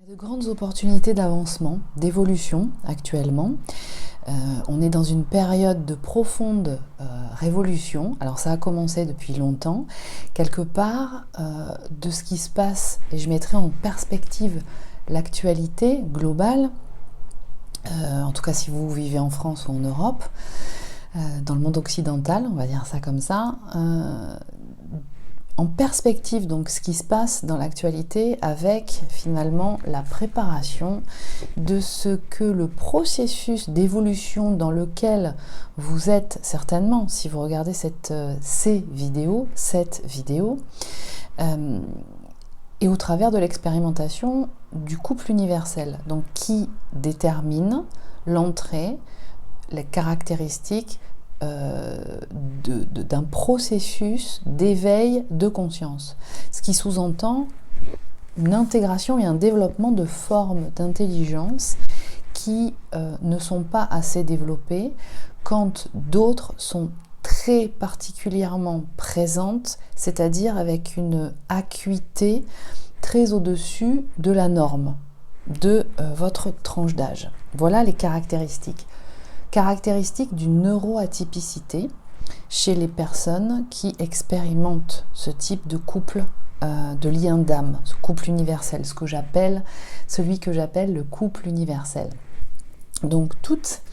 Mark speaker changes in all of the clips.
Speaker 1: Il y a de grandes opportunités d'avancement, d'évolution actuellement. On est dans une période de profonde révolution. Alors ça a commencé depuis longtemps. Quelque part, de ce qui se passe, et je mettrai en perspective l'actualité globale, en tout cas si vous vivez en France ou en Europe, dans le monde occidental, on va dire ça comme ça, en perspective donc ce qui se passe dans l'actualité avec finalement la préparation de ce que le processus d'évolution dans lequel vous êtes certainement, si vous regardez cette vidéo, et au travers de l'expérimentation du couple universel, donc qui détermine l'entrée, les caractéristiques d'un processus d'éveil de conscience. Ce qui sous-entend une intégration et un développement de formes d'intelligence qui ne sont pas assez développées quand d'autres sont très particulièrement présentes, c'est-à-dire avec une acuité très au-dessus de la norme de votre tranche d'âge. Voilà les caractéristiques d'une neuroatypicité chez les personnes qui expérimentent ce type de couple, de lien d'âme, ce couple universel, celui que j'appelle le couple universel. Donc toute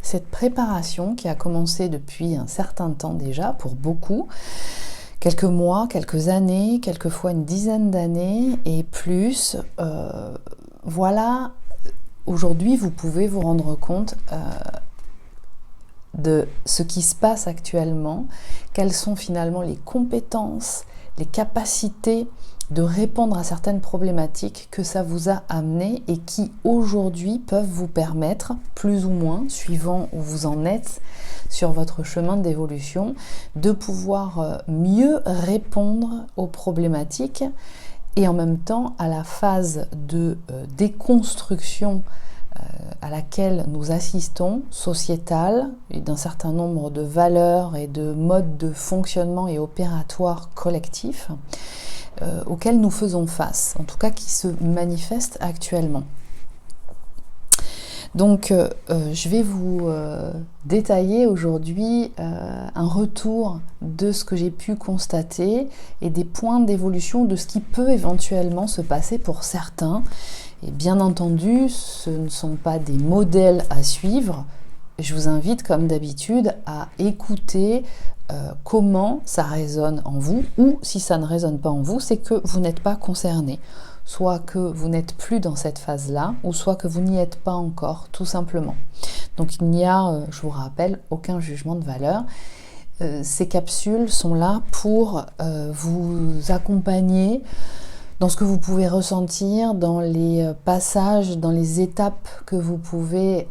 Speaker 1: cette préparation qui a commencé depuis un certain temps déjà, pour beaucoup, quelques mois, quelques années, quelquefois une dizaine d'années et plus, voilà, aujourd'hui vous pouvez vous rendre compte de ce qui se passe actuellement, quelles sont finalement les compétences, les capacités de répondre à certaines problématiques que ça vous a amené et qui aujourd'hui peuvent vous permettre, plus ou moins, suivant où vous en êtes sur votre chemin d'évolution, de pouvoir mieux répondre aux problématiques et en même temps à la phase de déconstruction à laquelle nous assistons, sociétale, d'un certain nombre de valeurs et de modes de fonctionnement et opératoires collectifs auxquels nous faisons face, en tout cas qui se manifestent actuellement. Donc je vais vous détailler aujourd'hui un retour de ce que j'ai pu constater et des points d'évolution de ce qui peut éventuellement se passer pour certains. Et bien entendu, ce ne sont pas des modèles à suivre. Je vous invite, comme d'habitude, à écouter comment ça résonne en vous, ou si ça ne résonne pas en vous, c'est que vous n'êtes pas concerné. Soit que vous n'êtes plus dans cette phase-là, ou soit que vous n'y êtes pas encore, tout simplement. Donc il n'y a, je vous rappelle, aucun jugement de valeur. Ces capsules sont là pour vous accompagner dans ce que vous pouvez ressentir, dans les passages, dans les étapes que vous pouvez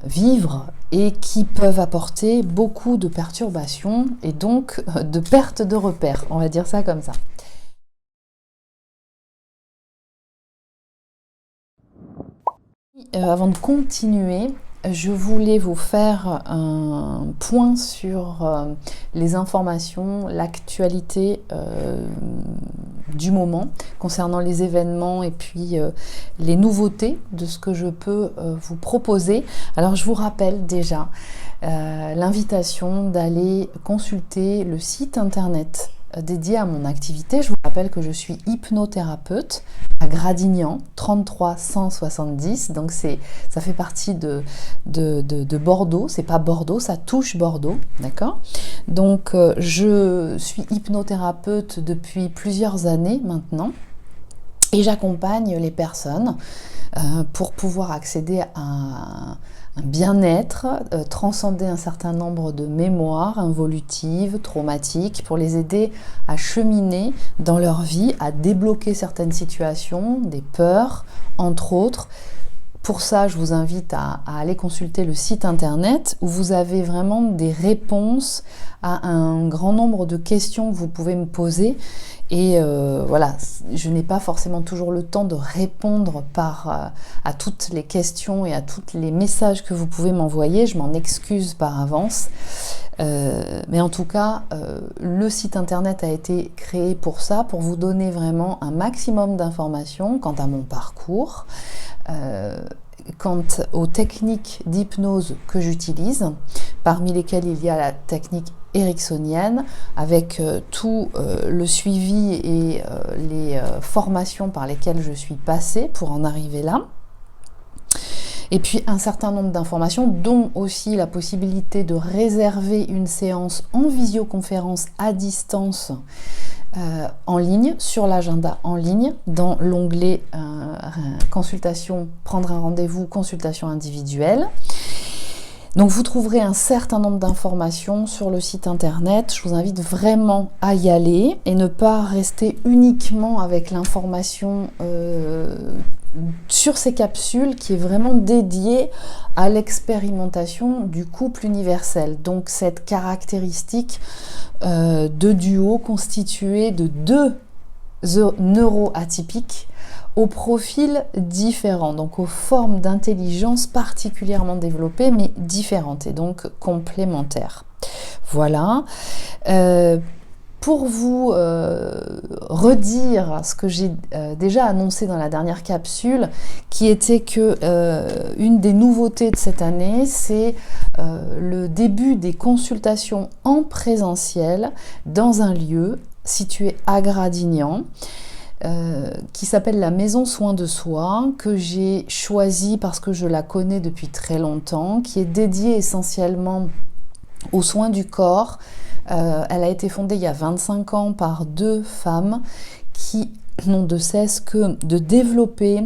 Speaker 1: vivre et qui peuvent apporter beaucoup de perturbations et donc de perte de repères, on va dire ça comme ça. Avant de continuer, je voulais vous faire un point sur les informations, l'actualité du moment concernant les événements et puis les nouveautés de ce que je peux vous proposer. Alors je vous rappelle déjà l'invitation d'aller consulter le site internet dédié à mon activité. Je vous rappelle que je suis hypnothérapeute à Gradignan, 33 170, donc ça fait partie de Bordeaux, c'est pas Bordeaux, ça touche Bordeaux, d'accord? Donc je suis hypnothérapeute depuis plusieurs années maintenant et j'accompagne les personnes pour pouvoir accéder à un bien-être, transcender un certain nombre de mémoires involutives, traumatiques, pour les aider à cheminer dans leur vie, à débloquer certaines situations, des peurs, entre autres, Pour ça, je vous invite à aller consulter le site internet où vous avez vraiment des réponses à un grand nombre de questions que vous pouvez me poser. Et voilà, je n'ai pas forcément toujours le temps de répondre à toutes les questions et à tous les messages que vous pouvez m'envoyer. Je m'en excuse par avance. Mais en tout cas, le site internet a été créé pour ça, pour vous donner vraiment un maximum d'informations quant à mon parcours, quant aux techniques d'hypnose que j'utilise, parmi lesquelles il y a la technique ericksonienne, avec tout le suivi et les formations par lesquelles je suis passée pour en arriver là. Et puis un certain nombre d'informations, dont aussi la possibilité de réserver une séance en visioconférence à distance en ligne, sur l'agenda en ligne, dans l'onglet consultation, prendre un rendez-vous, consultation individuelle. Donc vous trouverez un certain nombre d'informations sur le site internet. Je vous invite vraiment à y aller et ne pas rester uniquement avec l'information sur ces capsules qui est vraiment dédiée à l'expérimentation du couple universel. Donc cette caractéristique de duo constitué de deux neuroatypiques aux profils différents, donc aux formes d'intelligence particulièrement développées mais différentes et donc complémentaires. Voilà. Pour vous redire ce que j'ai déjà annoncé dans la dernière capsule, qui était que une des nouveautés de cette année, c'est le début des consultations en présentiel dans un lieu situé à Gradignan, qui s'appelle la Maison Soin de Soi, que j'ai choisie parce que je la connais depuis très longtemps, qui est dédiée essentiellement aux soins du corps. Elle a été fondée il y a 25 ans par deux femmes qui n'ont de cesse que de développer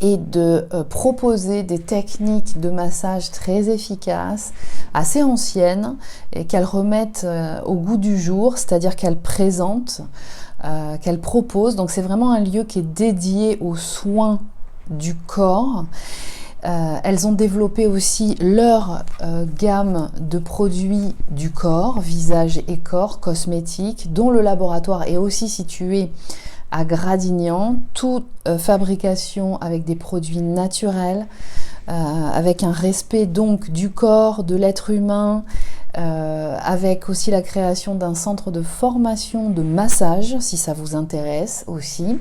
Speaker 1: et de proposer des techniques de massage très efficaces, assez anciennes, et qu'elles remettent au goût du jour, c'est-à-dire qu'elles présentent, qu'elles proposent. Donc c'est vraiment un lieu qui est dédié aux soins du corps. Elles ont développé aussi leur gamme de produits du corps, visage et corps, cosmétiques, dont le laboratoire est aussi situé à Gradignan, toute fabrication avec des produits naturels, avec un respect donc du corps, de l'être humain, avec aussi la création d'un centre de formation de massage, si ça vous intéresse aussi.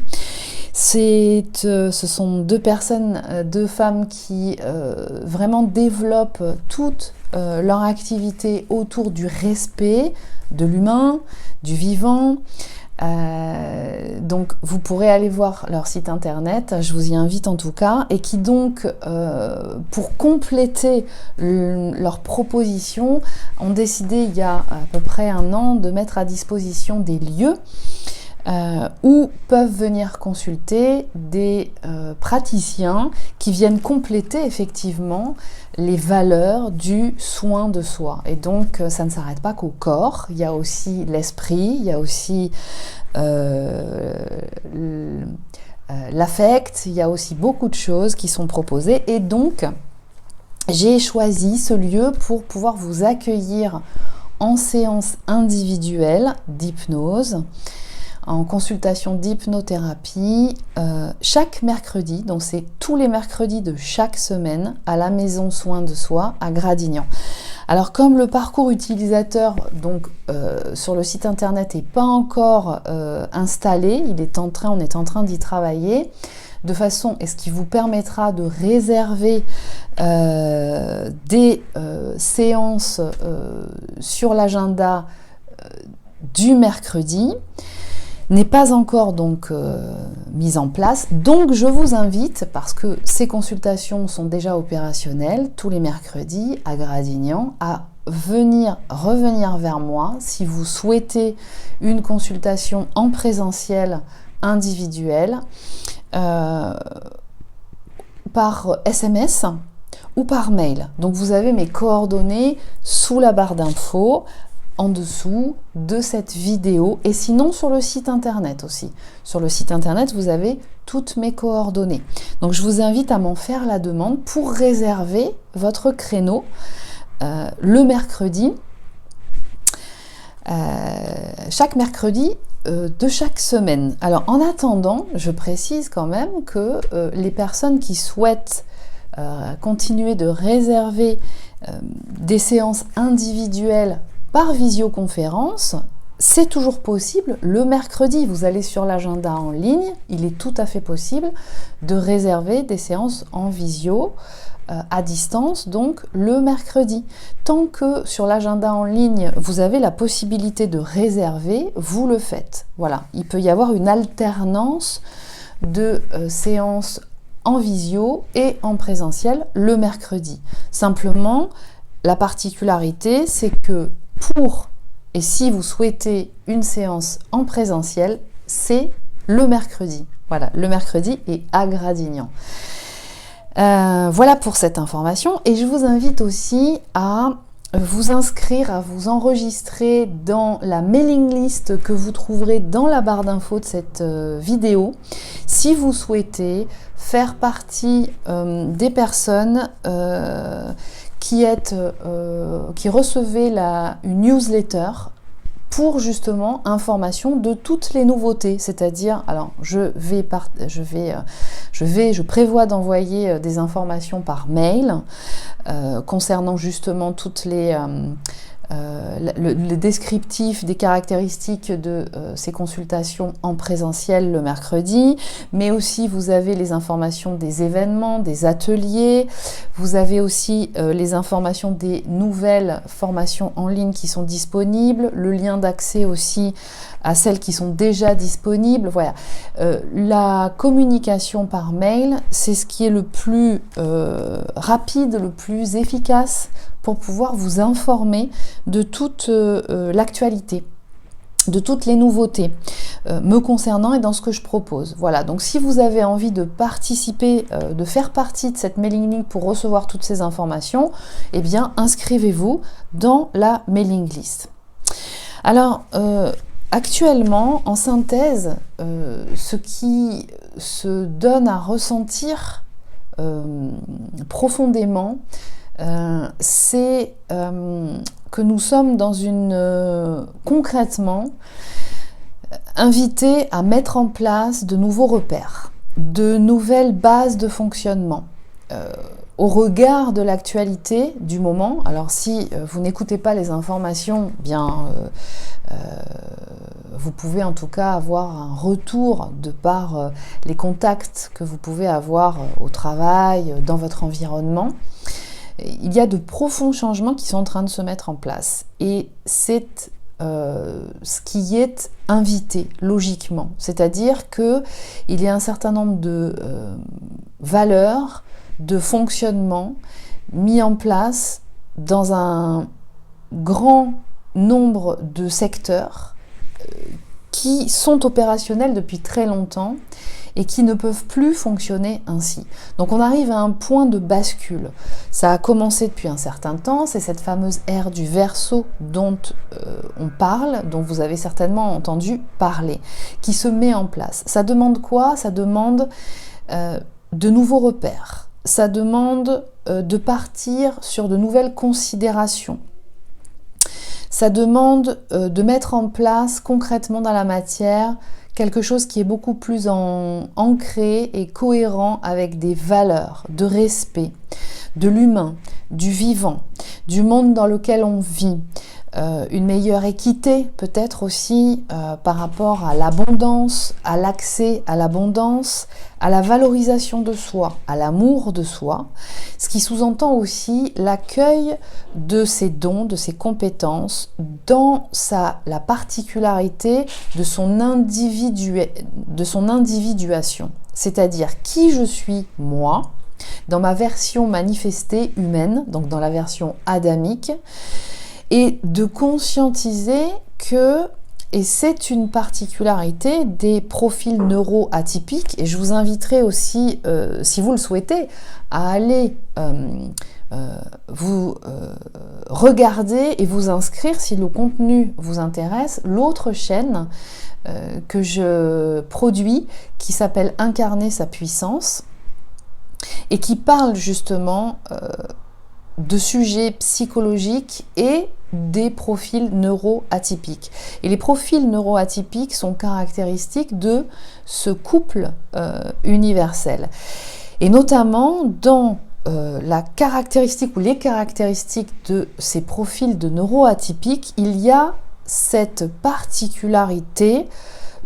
Speaker 1: Ce sont deux personnes, deux femmes qui vraiment développent toute leur activité autour du respect de l'humain, du vivant. Donc vous pourrez aller voir leur site internet, je vous y invite en tout cas, et qui donc, pour compléter leur proposition, ont décidé il y a à peu près un an de mettre à disposition des lieux où peuvent venir consulter des praticiens qui viennent compléter effectivement les valeurs du soin de soi. Et donc ça ne s'arrête pas qu'au corps, il y a aussi l'esprit, il y a aussi l'affect, il y a aussi beaucoup de choses qui sont proposées. Et donc j'ai choisi ce lieu pour pouvoir vous accueillir en séance individuelle d'hypnose, en consultation d'hypnothérapie, chaque mercredi, donc c'est tous les mercredis de chaque semaine, à la Maison Soin de Soi à Gradignan. Alors comme le parcours utilisateur donc sur le site internet n'est pas encore installé, on est en train d'y travailler, de façon à ce qui vous permettra de réserver des séances sur l'agenda du mercredi, n'est pas encore donc mise en place. Donc je vous invite, parce que ces consultations sont déjà opérationnelles tous les mercredis à Gradignan, à revenir vers moi si vous souhaitez une consultation en présentiel individuelle par SMS ou par mail. Donc vous avez mes coordonnées sous la barre d'infos, en dessous de cette vidéo, et sinon sur le site internet aussi. Sur le site internet, vous avez toutes mes coordonnées. Donc je vous invite à m'en faire la demande pour réserver votre créneau le mercredi, chaque mercredi de chaque semaine. Alors en attendant, je précise quand même que les personnes qui souhaitent continuer de réserver des séances individuelles par visioconférence, c'est toujours possible le mercredi. Vous allez sur l'agenda en ligne, il est tout à fait possible de réserver des séances en visio à distance, donc le mercredi. Tant que sur l'agenda en ligne, vous avez la possibilité de réserver, vous le faites. Voilà, il peut y avoir une alternance de séances en visio et en présentiel le mercredi. Simplement, la particularité, c'est que et si vous souhaitez une séance en présentiel, c'est le mercredi. Voilà, le mercredi est à Gradignan. Voilà pour cette information, et je vous invite aussi à vous inscrire, à vous enregistrer dans la mailing list que vous trouverez dans la barre d'infos de cette vidéo si vous souhaitez faire partie des personnes qui recevez une newsletter pour justement information de toutes les nouveautés, c'est-à-dire, alors je prévois d'envoyer des informations par mail concernant justement toutes le descriptif des caractéristiques de ces consultations en présentiel le mercredi, mais aussi vous avez les informations des événements, des ateliers, vous avez aussi les informations des nouvelles formations en ligne qui sont disponibles, le lien d'accès aussi à celles qui sont déjà disponibles. Voilà. La communication par mail, c'est ce qui est le plus rapide, le plus efficace pour pouvoir vous informer de toute l'actualité, de toutes les nouveautés me concernant et dans ce que je propose. Voilà, donc si vous avez envie de participer, de faire partie de cette mailing list pour recevoir toutes ces informations, eh bien inscrivez-vous dans la mailing list. Alors, actuellement, en synthèse, ce qui se donne à ressentir profondément, c'est que nous sommes concrètement invités à mettre en place de nouveaux repères, de nouvelles bases de fonctionnement. Au regard de l'actualité du moment, alors si vous n'écoutez pas les informations, bien vous pouvez en tout cas avoir un retour de par les contacts que vous pouvez avoir au travail, dans votre environnement. Il y a de profonds changements qui sont en train de se mettre en place, et c'est ce qui est invité logiquement, c'est-à-dire qu'il y a un certain nombre de valeurs, de fonctionnements mis en place dans un grand nombre de secteurs qui sont opérationnels depuis très longtemps et qui ne peuvent plus fonctionner ainsi. Donc on arrive à un point de bascule. Ça a commencé depuis un certain temps, c'est cette fameuse ère du Verseau dont on parle, dont vous avez certainement entendu parler, qui se met en place. Ça demande quoi ? Ça demande de nouveaux repères. Ça demande de partir sur de nouvelles considérations. Ça demande de mettre en place concrètement dans la matière quelque chose qui est beaucoup plus ancré et cohérent avec des valeurs de respect, de l'humain, du vivant, du monde dans lequel on vit, une meilleure équité peut-être aussi par rapport à l'abondance, à l'accès à l'abondance, à la valorisation de soi, à l'amour de soi, ce qui sous-entend aussi l'accueil de ses dons, de ses compétences dans la particularité de son individuation, c'est-à-dire qui je suis moi, dans ma version manifestée humaine, donc dans la version adamique, et de conscientiser que et c'est une particularité des profils neuroatypiques, et je vous inviterai aussi, si vous le souhaitez, à aller vous regarder et vous inscrire, si le contenu vous intéresse, l'autre chaîne que je produis, qui s'appelle Incarner sa puissance, et qui parle justement de sujets psychologiques et des profils neuroatypiques. Et les profils neuroatypiques sont caractéristiques de ce couple universel. Et notamment dans la caractéristique ou les caractéristiques de ces profils de neuroatypiques, il y a cette particularité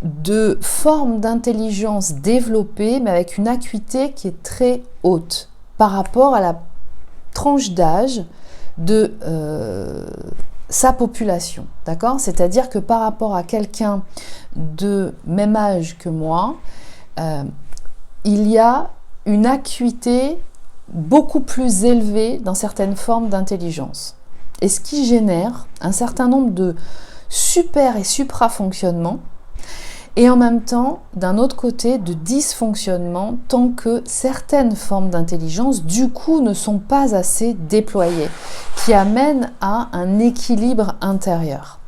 Speaker 1: de forme d'intelligence développée, mais avec une acuité qui est très haute par rapport à la tranche d'âge de sa population, d'accord? C'est-à-dire que par rapport à quelqu'un de même âge que moi, il y a une acuité beaucoup plus élevée dans certaines formes d'intelligence. Et ce qui génère un certain nombre de super et supra-fonctionnements, et en même temps, d'un autre côté, de dysfonctionnement, tant que certaines formes d'intelligence, du coup, ne sont pas assez déployées, qui amènent à un équilibre intérieur.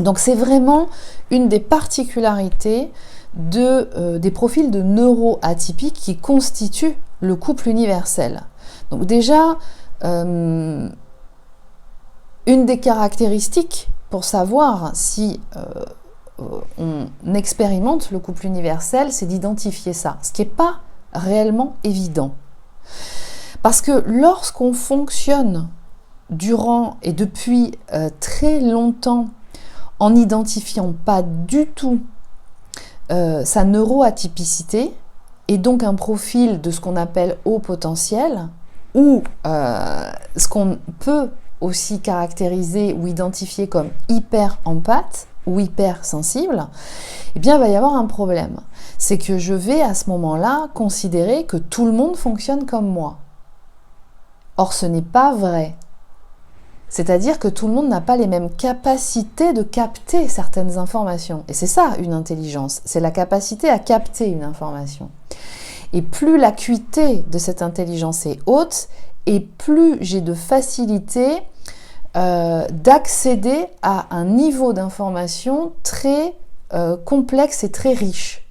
Speaker 1: Donc c'est vraiment une des particularités des profils de neuroatypiques qui constituent le couple universel. Donc déjà, une des caractéristiques pour savoir si on expérimente le couple universel, c'est d'identifier ça, ce qui n'est pas réellement évident. Parce que lorsqu'on fonctionne durant et depuis très longtemps en n'identifiant pas du tout sa neuroatypicité, et donc un profil de ce qu'on appelle haut potentiel, ou ce qu'on peut aussi caractériser ou identifier comme hyper empathe ou hypersensible, eh bien il va y avoir un problème. C'est que je vais à ce moment-là considérer que tout le monde fonctionne comme moi. Or ce n'est pas vrai. C'est-à-dire que tout le monde n'a pas les mêmes capacités de capter certaines informations. Et c'est ça une intelligence, c'est la capacité à capter une information. Et plus l'acuité de cette intelligence est haute, et plus j'ai de facilité d'accéder à un niveau d'information très complexe et très riche.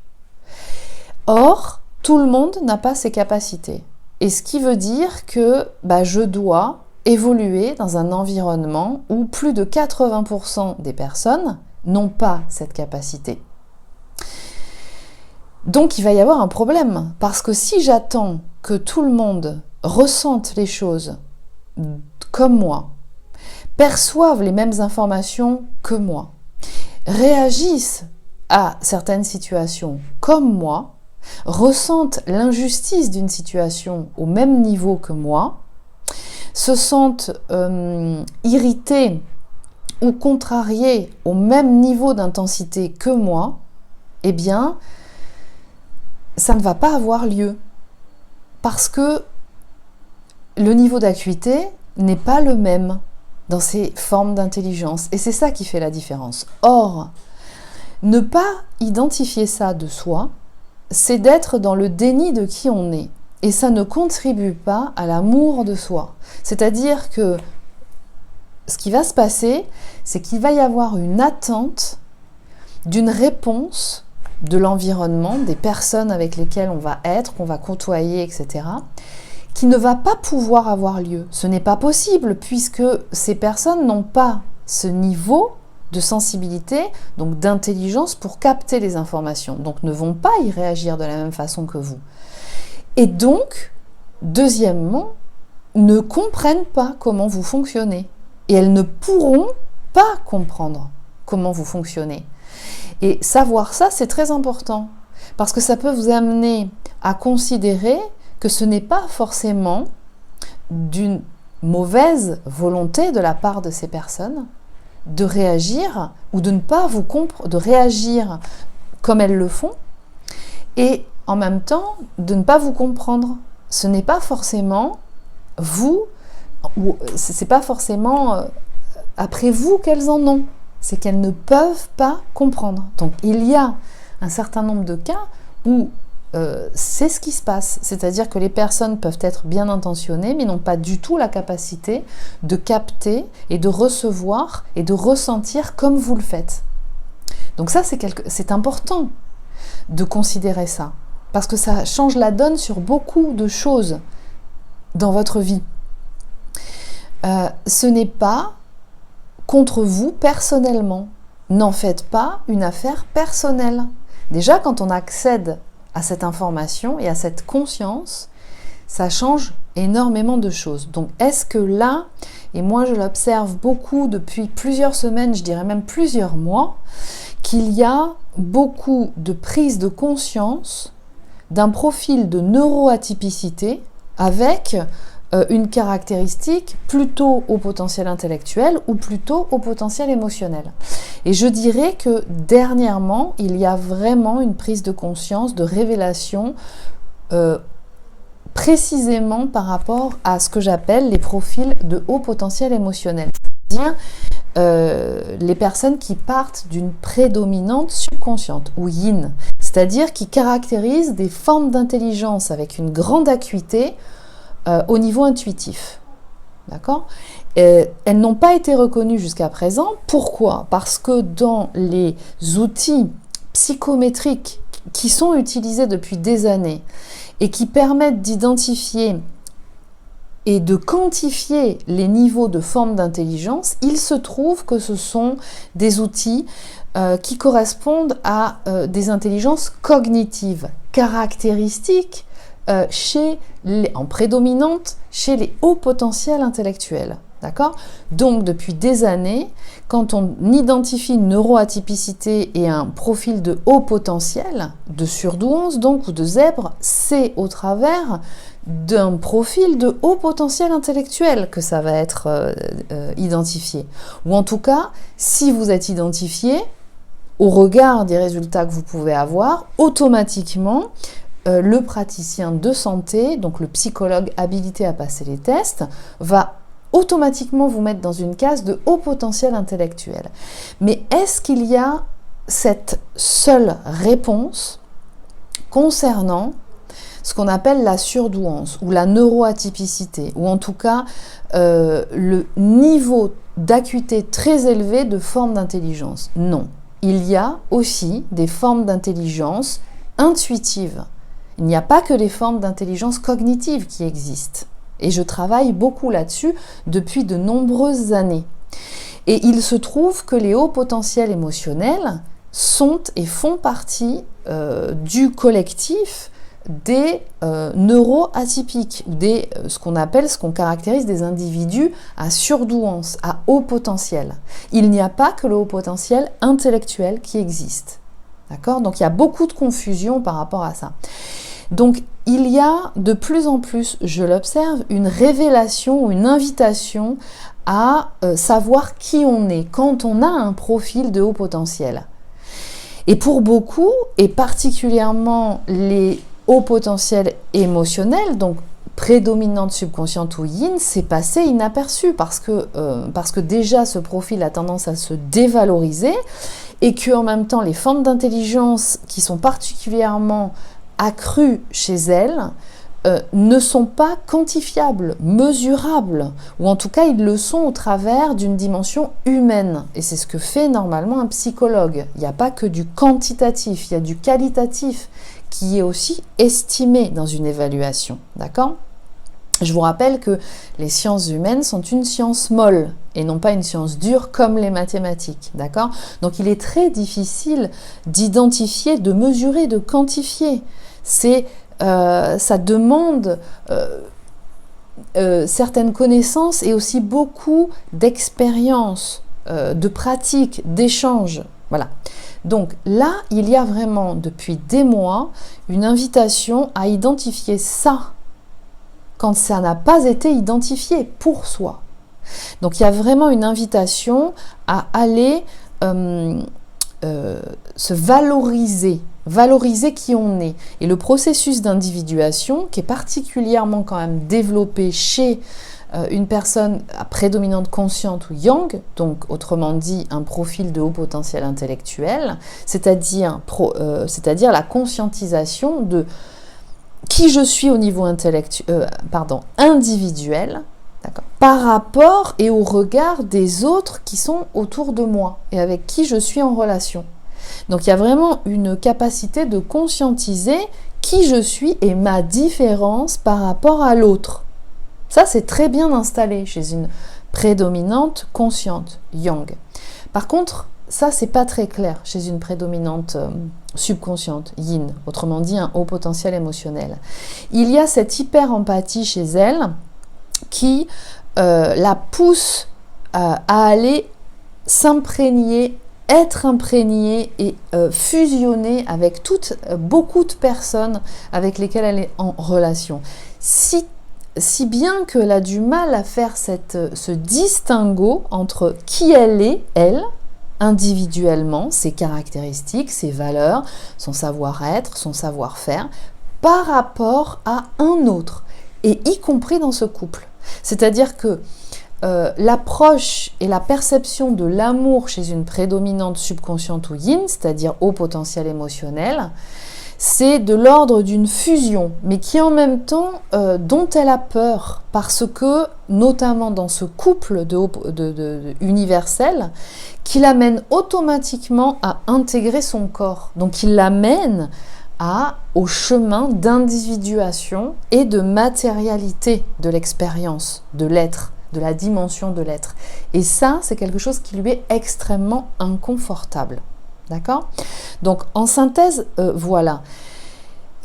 Speaker 1: Or, tout le monde n'a pas ces capacités. Et ce qui veut dire que je dois évoluer dans un environnement où plus de 80% des personnes n'ont pas cette capacité. Donc il va y avoir un problème, parce que si j'attends que tout le monde ressente les choses comme moi, perçoivent les mêmes informations que moi, réagissent à certaines situations comme moi, ressentent l'injustice d'une situation au même niveau que moi, se sentent irrités ou contrariés au même niveau d'intensité que moi, eh bien, ça ne va pas avoir lieu. Parce que le niveau d'acuité n'est pas le même dans ces formes d'intelligence. Et c'est ça qui fait la différence. Or, ne pas identifier ça de soi, c'est d'être dans le déni de qui on est. Et ça ne contribue pas à l'amour de soi. C'est-à-dire que ce qui va se passer, c'est qu'il va y avoir une attente d'une réponse de l'environnement, des personnes avec lesquelles on va être, qu'on va côtoyer, etc., qui ne va pas pouvoir avoir lieu. Ce n'est pas possible, puisque ces personnes n'ont pas ce niveau de sensibilité, donc d'intelligence pour capter les informations, donc ne vont pas y réagir de la même façon que vous. Et donc, deuxièmement, ne comprennent pas comment vous fonctionnez. Et elles ne pourront pas comprendre comment vous fonctionnez. Et savoir ça, c'est très important, parce que ça peut vous amener à considérer que ce n'est pas forcément d'une mauvaise volonté de la part de ces personnes de réagir ou de ne pas vous comprendre, de réagir comme elles le font, et en même temps de ne pas vous comprendre. Ce n'est pas forcément vous, ou c'est pas forcément après vous qu'elles en ont. c'est qu'elles ne peuvent pas comprendre. Donc il y a un certain nombre de cas où c'est ce qui se passe, c'est-à-dire que les personnes peuvent être bien intentionnées mais n'ont pas du tout la capacité de capter et de recevoir et de ressentir comme vous le faites. Donc ça, c'est important de considérer ça, parce que ça change la donne sur beaucoup de choses dans votre vie. Ce n'est pas contre vous personnellement. N'en faites pas une affaire personnelle. Déjà, quand on accède à cette information et à cette conscience, ça change énormément de choses. Donc, est-ce que là, et moi je l'observe beaucoup depuis plusieurs semaines, je dirais même plusieurs mois, qu'il y a beaucoup de prise de conscience d'un profil de neuroatypicité avec une caractéristique plutôt au potentiel intellectuel ou plutôt au potentiel émotionnel. Et je dirais que dernièrement, il y a vraiment une prise de conscience, de révélation précisément par rapport à ce que j'appelle les profils de haut potentiel émotionnel. C'est-à-dire les personnes qui partent d'une prédominante subconsciente ou yin, c'est-à-dire qui caractérisent des formes d'intelligence avec une grande acuité au niveau intuitif. D'accord ? Elles n'ont pas été reconnues jusqu'à présent. Pourquoi ? Parce que dans les outils psychométriques qui sont utilisés depuis des années et qui permettent d'identifier et de quantifier les niveaux de forme d'intelligence, il se trouve que ce sont des outils qui correspondent à des intelligences cognitives, caractéristiques en prédominante chez les hauts potentiels intellectuels. D'accord ? Donc, depuis des années, quand on identifie une neuroatypicité et un profil de haut potentiel, de surdouance donc, ou de zèbre, c'est au travers d'un profil de haut potentiel intellectuel que ça va être identifié. Ou en tout cas, si vous êtes identifié, au regard des résultats que vous pouvez avoir, automatiquement, le praticien de santé, donc le psychologue habilité à passer les tests, va automatiquement vous mettre dans une case de haut potentiel intellectuel. Mais est-ce qu'il y a cette seule réponse concernant ce qu'on appelle la surdouance ou la neuroatypicité, ou en tout cas le niveau d'acuité très élevé de forme d'intelligence? Non. Il y a aussi des formes d'intelligence intuitives. Il n'y a pas que les formes d'intelligence cognitive qui existent. Et je travaille beaucoup là-dessus depuis de nombreuses années. Et il se trouve que les hauts potentiels émotionnels sont et font partie du collectif des neuroatypiques, ou ce qu'on caractérise des individus à surdouance, à haut potentiel. Il n'y a pas que le haut potentiel intellectuel qui existe. D'accord ? Donc il y a beaucoup de confusion par rapport à ça. Donc il y a de plus en plus, je l'observe, une révélation ou une invitation à savoir qui on est quand on a un profil de haut potentiel. Et pour beaucoup, et particulièrement les hauts potentiels émotionnels, donc prédominante subconsciente ou yin, c'est passé inaperçu parce que déjà ce profil a tendance à se dévaloriser et qu'en même temps les formes d'intelligence qui sont particulièrement accrues chez elles ne sont pas quantifiables, mesurables, ou en tout cas ils le sont au travers d'une dimension humaine. Et c'est ce que fait normalement un psychologue. Il n'y a pas que du quantitatif, il y a du qualitatif qui est aussi estimé dans une évaluation. D'accord ? Je vous rappelle que les sciences humaines sont une science molle et non pas une science dure comme les mathématiques. D'accord ? Donc il est très difficile d'identifier, de mesurer, de quantifier. Ça demande certaines connaissances et aussi beaucoup d'expérience, de pratique, d'échange. Voilà. Donc là, il y a vraiment depuis des mois une invitation à identifier ça quand ça n'a pas été identifié pour soi. Donc il y a vraiment une invitation à aller se valoriser qui on est. Et le processus d'individuation, qui est particulièrement quand même développé chez une personne à prédominante consciente ou yang, donc autrement dit un profil de haut potentiel intellectuel, c'est-à-dire la conscientisation de qui je suis au niveau individuel, par rapport et au regard des autres qui sont autour de moi et avec qui je suis en relation. Donc il y a vraiment une capacité de conscientiser qui je suis et ma différence par rapport à l'autre. Ça, c'est très bien installé chez une prédominante consciente, yang. Par contre, ça, c'est pas très clair chez une prédominante subconsciente, yin, autrement dit un haut potentiel émotionnel. Il y a cette hyper-empathie chez elle qui la pousse à aller s'imprégner, être imprégnée et fusionner avec beaucoup de personnes avec lesquelles elle est en relation. Si bien qu'elle a du mal à faire ce distinguo entre qui elle est, elle, individuellement, ses caractéristiques, ses valeurs, son savoir-être, son savoir-faire, par rapport à un autre, et y compris dans ce couple. C'est-à-dire que l'approche et la perception de l'amour chez une prédominante subconsciente ou yin, c'est-à-dire haut potentiel émotionnel, c'est de l'ordre d'une fusion, mais qui en même temps dont elle a peur, parce que, notamment dans ce couple universel, qui l'amène automatiquement à intégrer son corps. Donc il l'amène au chemin d'individuation et de matérialité de l'expérience, de l'être, de la dimension de l'être. Et ça, c'est quelque chose qui lui est extrêmement inconfortable. D'accord ? Donc, en synthèse, voilà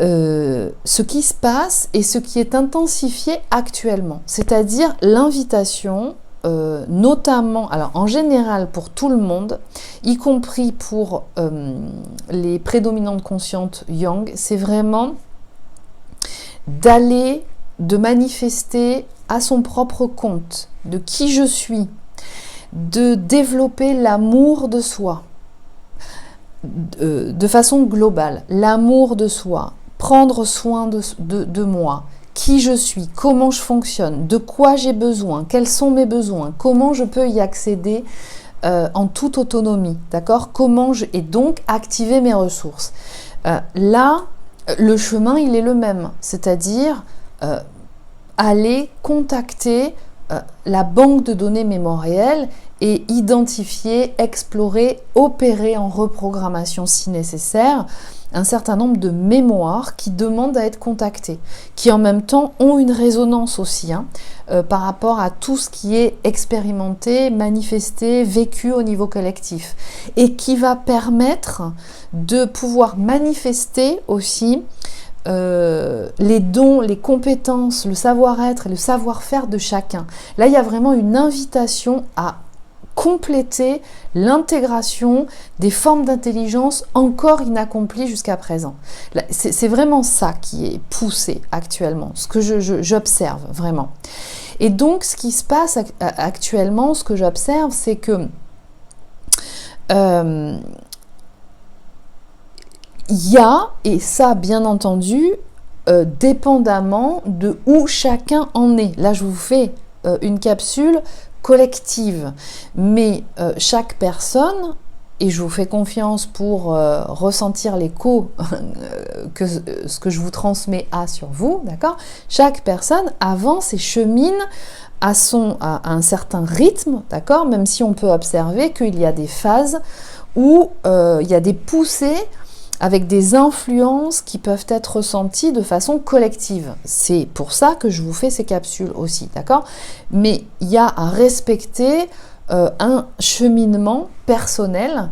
Speaker 1: ce qui se passe et ce qui est intensifié actuellement. C'est-à-dire l'invitation, notamment, alors en général pour tout le monde, y compris pour les prédominantes conscientes yang, c'est vraiment de manifester à son propre compte de qui je suis, de développer l'amour de soi, de façon globale, l'amour de soi, prendre soin de moi, qui je suis, comment je fonctionne, de quoi j'ai besoin, quels sont mes besoins, comment je peux y accéder en toute autonomie, d'accord ? Et donc activer mes ressources. Là, le chemin, il est le même, c'est-à-dire aller contacter la banque de données mémorielles et identifier, explorer, opérer en reprogrammation si nécessaire un certain nombre de mémoires qui demandent à être contactées, qui en même temps ont une résonance aussi par rapport à tout ce qui est expérimenté, manifesté, vécu au niveau collectif, et qui va permettre de pouvoir manifester aussi les dons, les compétences, le savoir-être et le savoir-faire de chacun. Là, il y a vraiment une invitation à compléter l'intégration des formes d'intelligence encore inaccomplies jusqu'à présent. C'est vraiment ça qui est poussé actuellement, ce que j'observe vraiment. Et donc, ce qui se passe actuellement, ce que j'observe, c'est que il y a, et ça bien entendu, dépendamment de où chacun en est. Là, je vous fais une capsule collective, mais chaque personne, et je vous fais confiance pour ressentir l'écho que ce que je vous transmets sur vous, d'accord ? Chaque personne avance et chemine à un certain rythme, d'accord ? Même si on peut observer qu'il y a des phases où il y a des poussées avec des influences qui peuvent être ressenties de façon collective. C'est pour ça que je vous fais ces capsules aussi, d'accord ? Mais il y a à respecter un cheminement personnel,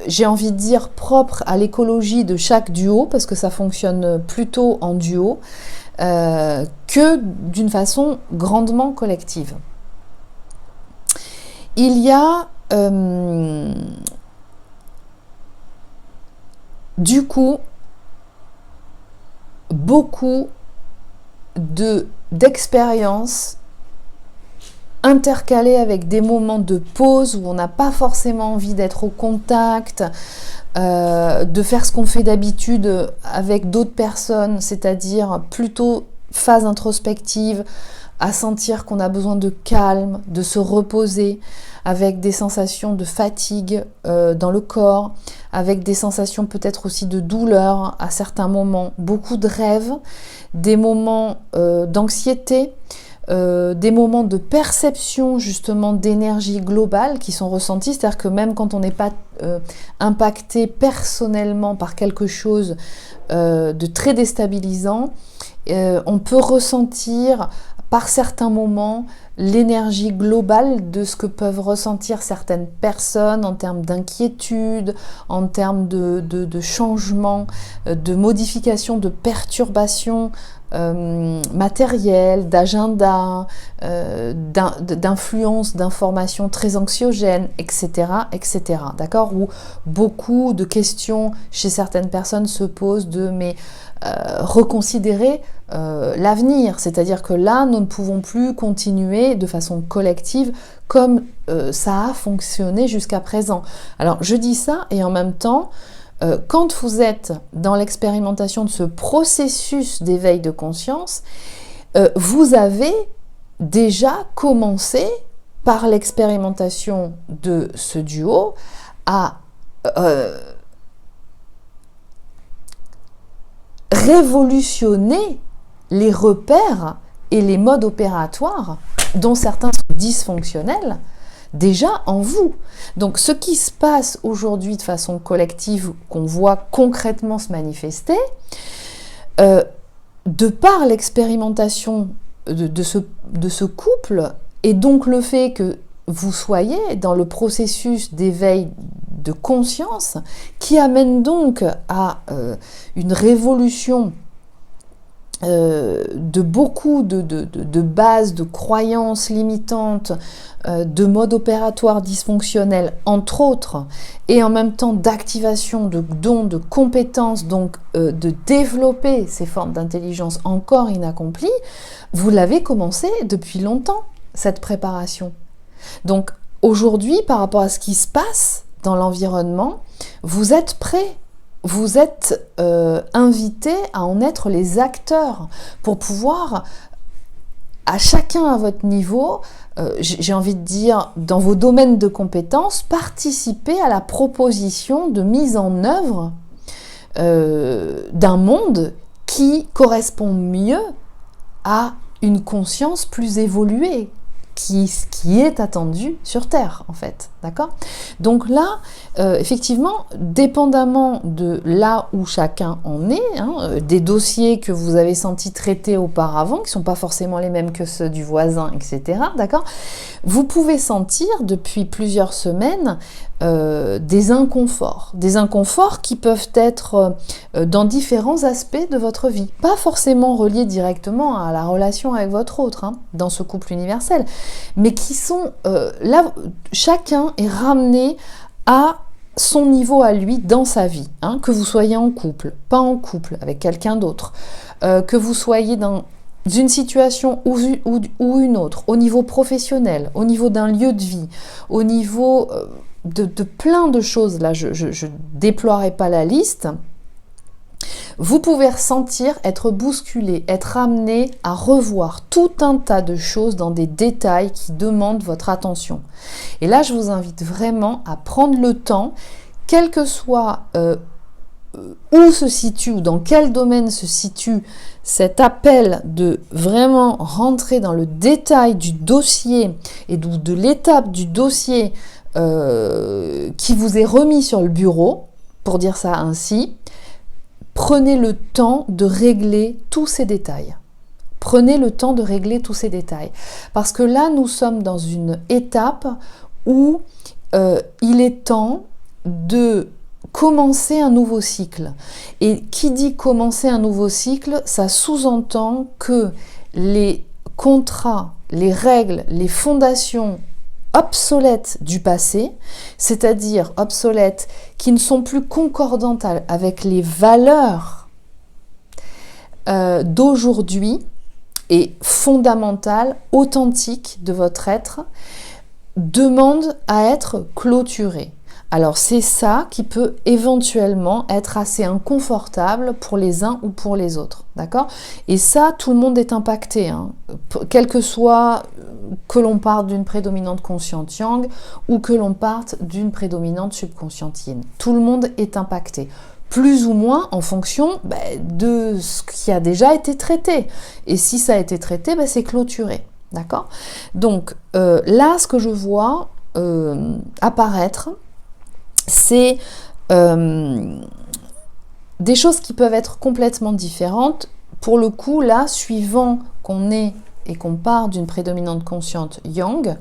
Speaker 1: j'ai envie de dire propre à l'écologie de chaque duo, parce que ça fonctionne plutôt en duo, que d'une façon grandement collective. Il y a du coup beaucoup d'expériences intercalées avec des moments de pause où on n'a pas forcément envie d'être au contact, de faire ce qu'on fait d'habitude avec d'autres personnes, c'est-à-dire plutôt phase introspective, à sentir qu'on a besoin de calme, de se reposer, avec des sensations de fatigue dans le corps, avec des sensations peut-être aussi de douleur à certains moments, beaucoup de rêves, des moments d'anxiété, des moments de perception justement d'énergie globale qui sont ressentis, c'est-à-dire que même quand on n'est pas impacté personnellement par quelque chose de très déstabilisant, on peut ressentir par certains moments l'énergie globale de ce que peuvent ressentir certaines personnes en termes d'inquiétude, en termes de changement, de modification, de perturbation matérielle, d'agenda, d'influence, d'informations très anxiogènes, etc., etc. D'accord ? Où beaucoup de questions chez certaines personnes se posent de mais reconsidérer l'avenir, c'est-à-dire que là, nous ne pouvons plus continuer de façon collective comme ça a fonctionné jusqu'à présent. Alors, je dis ça et en même temps, quand vous êtes dans l'expérimentation de ce processus d'éveil de conscience, vous avez déjà commencé par l'expérimentation de ce duo à révolutionner les repères et les modes opératoires dont certains sont dysfonctionnels déjà en vous. Donc ce qui se passe aujourd'hui de façon collective, qu'on voit concrètement se manifester, de par l'expérimentation de ce couple, et donc le fait que vous soyez dans le processus d'éveil de conscience, qui amène donc à une révolution de beaucoup de bases, de croyances limitantes, de modes opératoires dysfonctionnels, entre autres, et en même temps d'activation de dons, de compétences, donc de développer ces formes d'intelligence encore inaccomplies, vous l'avez commencé depuis longtemps, cette préparation. Donc aujourd'hui, par rapport à ce qui se passe dans l'environnement, vous êtes prêts. Vous êtes invités à en être les acteurs pour pouvoir, à chacun à votre niveau, j'ai envie de dire, dans vos domaines de compétences, participer à la proposition de mise en œuvre d'un monde qui correspond mieux à une conscience plus évoluée, qui est attendu sur Terre, en fait, d'accord ? Donc là, effectivement, dépendamment de là où chacun en est, des dossiers que vous avez sentis traités auparavant, qui ne sont pas forcément les mêmes que ceux du voisin, etc., d'accord ? Vous pouvez sentir depuis plusieurs semaines des inconforts qui peuvent être dans différents aspects de votre vie, pas forcément reliés directement à la relation avec votre autre, dans ce couple universel, mais qui sont là, chacun est ramené à son niveau à lui dans sa vie, que vous soyez en couple, pas en couple, avec quelqu'un d'autre, que vous soyez dans une situation ou une autre, au niveau professionnel, au niveau d'un lieu de vie, au niveau de plein de choses, là je déploierai pas la liste. Vous pouvez ressentir, être bousculé, être amené à revoir tout un tas de choses dans des détails qui demandent votre attention. Et là, je vous invite vraiment à prendre le temps, quel que soit où se situe ou dans quel domaine se situe cet appel de vraiment rentrer dans le détail du dossier et de l'étape du dossier qui vous est remis sur le bureau, pour dire ça ainsi. Prenez le temps de régler tous ces détails. Prenez le temps de régler tous ces détails. Parce que là, nous sommes dans une étape où il est temps de commencer un nouveau cycle. Et qui dit commencer un nouveau cycle, ça sous-entend que les contrats, les règles, les fondations obsolètes du passé, c'est-à-dire obsolètes qui ne sont plus concordantes avec les valeurs d'aujourd'hui et fondamentales, authentiques de votre être, demandent à être clôturées. Alors c'est ça qui peut éventuellement être assez inconfortable pour les uns ou pour les autres, d'accord? Et ça, tout le monde est impacté, hein. Quel que soit que l'on parte d'une prédominante consciente yang ou que l'on parte d'une prédominante subconsciente yin. Tout le monde est impacté, plus ou moins en fonction de ce qui a déjà été traité. Et si ça a été traité, c'est clôturé, d'accord? Donc là, ce que je vois apparaître, c'est des choses qui peuvent être complètement différentes. Pour le coup, là, suivant qu'on est et qu'on part d'une prédominante consciente yang,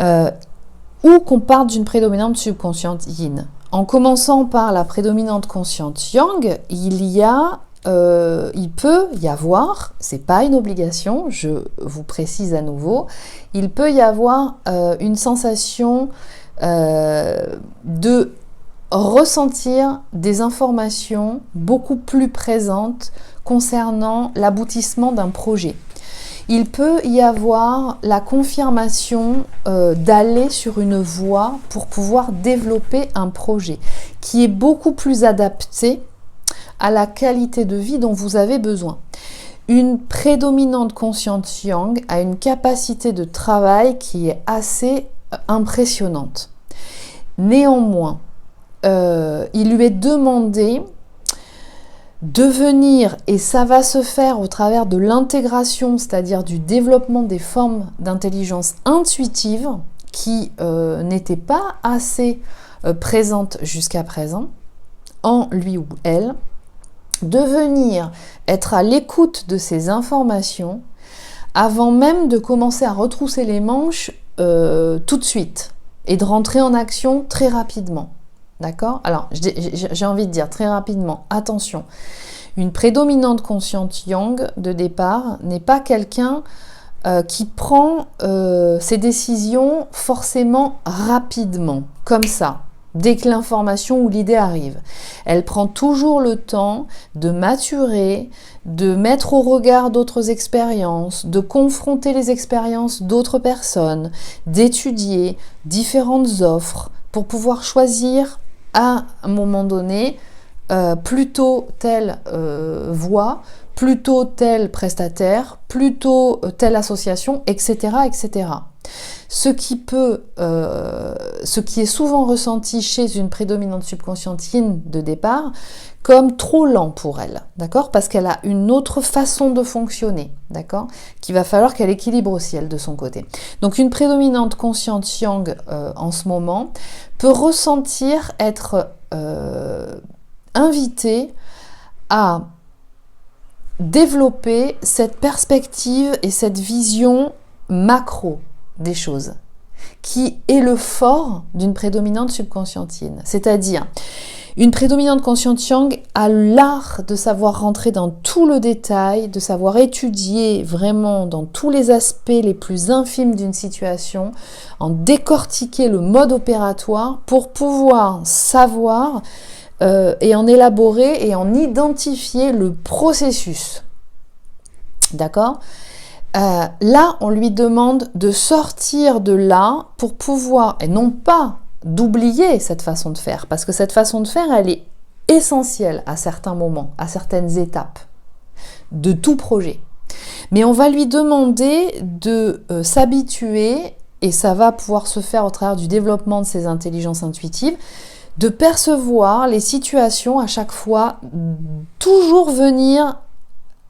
Speaker 1: ou qu'on parte d'une prédominante subconsciente yin. En commençant par la prédominante consciente yang, il peut y avoir, c'est pas une obligation, je vous précise à nouveau, il peut y avoir une sensation de ressentir des informations beaucoup plus présentes concernant l'aboutissement d'un projet. Il peut y avoir la confirmation d'aller sur une voie pour pouvoir développer un projet qui est beaucoup plus adapté à la qualité de vie dont vous avez besoin. Une prédominante consciente yang a une capacité de travail qui est assez impressionnante. Néanmoins, il lui est demandé de venir, et ça va se faire au travers de l'intégration, c'est-à-dire du développement des formes d'intelligence intuitive qui n'étaient pas assez présentes jusqu'à présent, en lui ou elle, de venir être à l'écoute de ces informations avant même de commencer à retrousser les manches tout de suite et de rentrer en action très rapidement. D'accord? Alors, j'ai envie de dire très rapidement, attention, une prédominante consciente yang de départ n'est pas quelqu'un qui prend ses décisions forcément rapidement, comme ça, dès que l'information ou l'idée arrive. Elle prend toujours le temps de maturer, de mettre au regard d'autres expériences, de confronter les expériences d'autres personnes, d'étudier différentes offres pour pouvoir choisir à un moment donné plutôt telle voie, plutôt tel prestataire, plutôt telle association, etc., etc. Ce qui est souvent ressenti chez une prédominante subconsciente yin de départ comme trop lent pour elle, d'accord? Parce qu'elle a une autre façon de fonctionner, d'accord? Qu'il va falloir qu'elle équilibre aussi, elle, de son côté. Donc une prédominante consciente yang en ce moment peut ressentir être invitée à développer cette perspective et cette vision macro des choses, qui est le fort d'une prédominante subconsciente yin. C'est-à-dire, une prédominante consciente yang a l'art de savoir rentrer dans tout le détail, de savoir étudier vraiment dans tous les aspects les plus infimes d'une situation, en décortiquer le mode opératoire pour pouvoir savoir et en élaborer et en identifier le processus. D'accord ? Là, on lui demande de sortir de là pour pouvoir, et non pas d'oublier cette façon de faire, parce que cette façon de faire, elle est essentielle à certains moments, à certaines étapes de tout projet. Mais on va lui demander de s'habituer, et ça va pouvoir se faire au travers du développement de ses intelligences intuitives, de percevoir les situations à chaque fois, toujours venir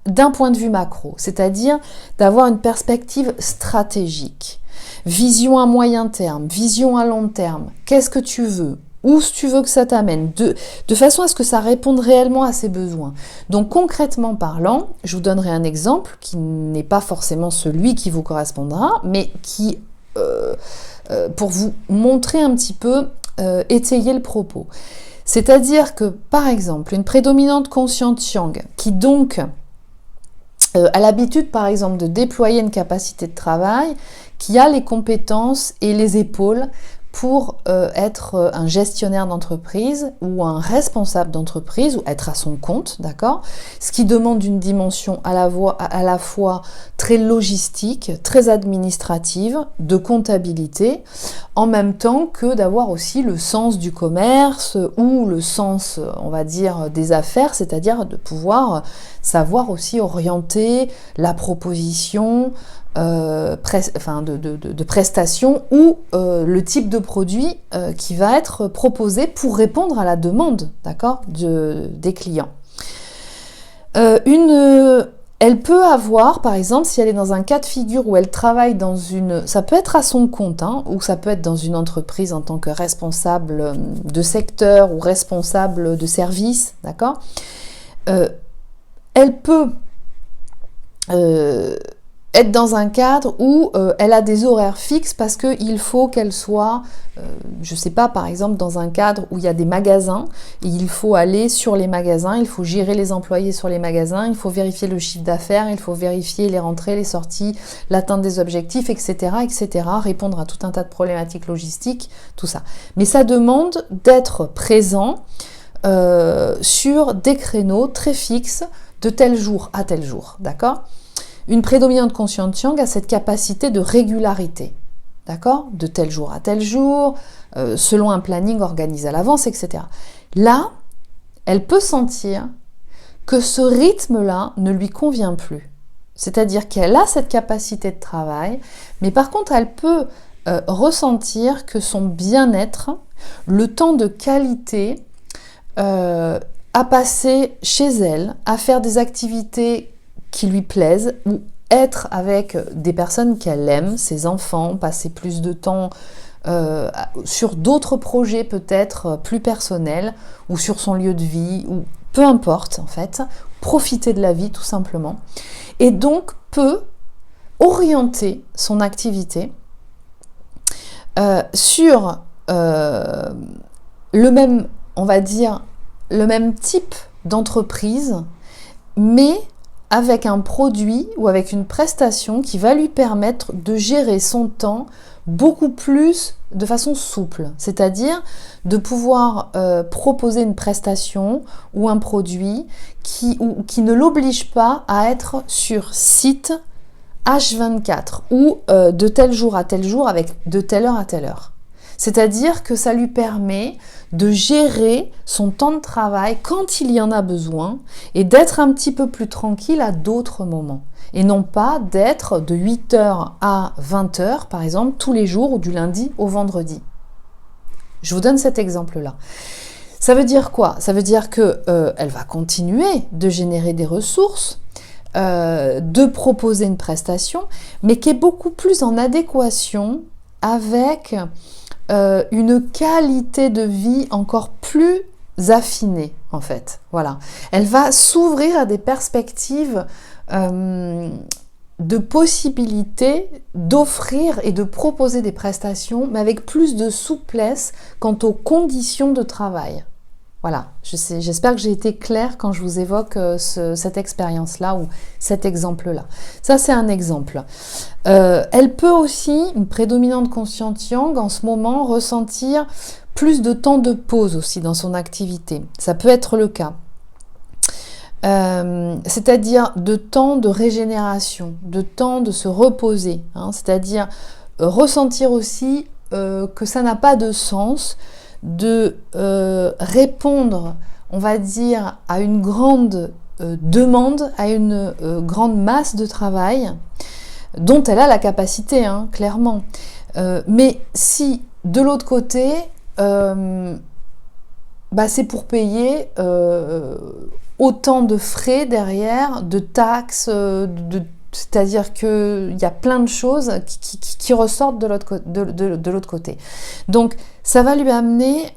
Speaker 1: d'un point de vue macro, c'est-à-dire d'avoir une perspective stratégique, vision à moyen terme, vision à long terme, qu'est-ce que tu veux, où tu veux que ça t'amène, de façon à ce que ça réponde réellement à ses besoins. Donc concrètement parlant, je vous donnerai un exemple qui n'est pas forcément celui qui vous correspondra, mais qui, pour vous montrer un petit peu, étayer le propos. C'est-à-dire que, par exemple, une prédominante consciente yang, qui donc a l'habitude, par exemple, de déployer une capacité de travail, qui a les compétences et les épaules pour être un gestionnaire d'entreprise ou un responsable d'entreprise ou être à son compte, d'accord? Ce qui demande une dimension à la fois très logistique, très administrative, de comptabilité, en même temps que d'avoir aussi le sens du commerce ou le sens, on va dire, des affaires, c'est-à-dire de pouvoir savoir aussi orienter la proposition, de prestations ou le type de produit qui va être proposé pour répondre à la demande, d'accord, des clients. Elle peut avoir, par exemple, si elle est dans un cas de figure où elle travaille dans ça peut être à son compte, hein, ou ça peut être dans une entreprise en tant que responsable de secteur ou responsable de service, d'accord. Elle peut être dans un cadre où elle a des horaires fixes parce qu'il faut qu'elle soit, je sais pas, par exemple dans un cadre où il y a des magasins, et il faut aller sur les magasins, il faut gérer les employés sur les magasins, il faut vérifier le chiffre d'affaires, il faut vérifier les rentrées, les sorties, l'atteinte des objectifs, etc., etc., répondre à tout un tas de problématiques logistiques, tout ça. Mais ça demande d'être présent sur des créneaux très fixes de tel jour à tel jour, d'accord ? Une prédominante consciente yang a cette capacité de régularité, d'accord ? De tel jour à tel jour, selon un planning organisé à l'avance, etc. Là, elle peut sentir que ce rythme-là ne lui convient plus. C'est-à-dire qu'elle a cette capacité de travail, mais par contre, elle peut ressentir que son bien-être, le temps de qualité, à passer chez elle, à faire des activités qui lui plaisent, ou être avec des personnes qu'elle aime, ses enfants, passer plus de temps sur d'autres projets peut-être plus personnels, ou sur son lieu de vie, ou peu importe en fait, profiter de la vie tout simplement, et donc peut orienter son activité sur le même, on va dire, le même type d'entreprise, mais avec un produit ou avec une prestation qui va lui permettre de gérer son temps beaucoup plus de façon souple, c'est-à-dire de pouvoir proposer une prestation ou un produit qui ne l'oblige pas à être sur site H24 ou de tel jour à tel jour avec de telle heure à telle heure. C'est-à-dire que ça lui permet de gérer son temps de travail quand il y en a besoin et d'être un petit peu plus tranquille à d'autres moments. Et non pas d'être de 8h à 20h, par exemple, tous les jours ou du lundi au vendredi. Je vous donne cet exemple-là. Ça veut dire quoi ? Ça veut dire qu'elle va continuer de générer des ressources, de proposer une prestation, mais qui est beaucoup plus en adéquation avec une qualité de vie encore plus affinée, en fait. Voilà. Elle va s'ouvrir à des perspectives de possibilités d'offrir et de proposer des prestations, mais avec plus de souplesse quant aux conditions de travail. Voilà, j'espère que j'ai été claire quand je vous évoque cette expérience-là ou cet exemple-là. Ça, c'est un exemple. Elle peut aussi, une prédominante consciente yang, en ce moment, ressentir plus de temps de pause aussi dans son activité. Ça peut être le cas. C'est-à-dire de temps de régénération, de temps de se reposer. Hein, c'est-à-dire ressentir aussi que ça n'a pas de sens de répondre, on va dire, à une grande demande, à une grande masse de travail dont elle a la capacité, hein, clairement. Mais si, de l'autre côté, c'est pour payer autant de frais derrière, de taxes, c'est-à-dire qu'il y a plein de choses qui ressortent de l'autre côté. Donc, ça va lui amener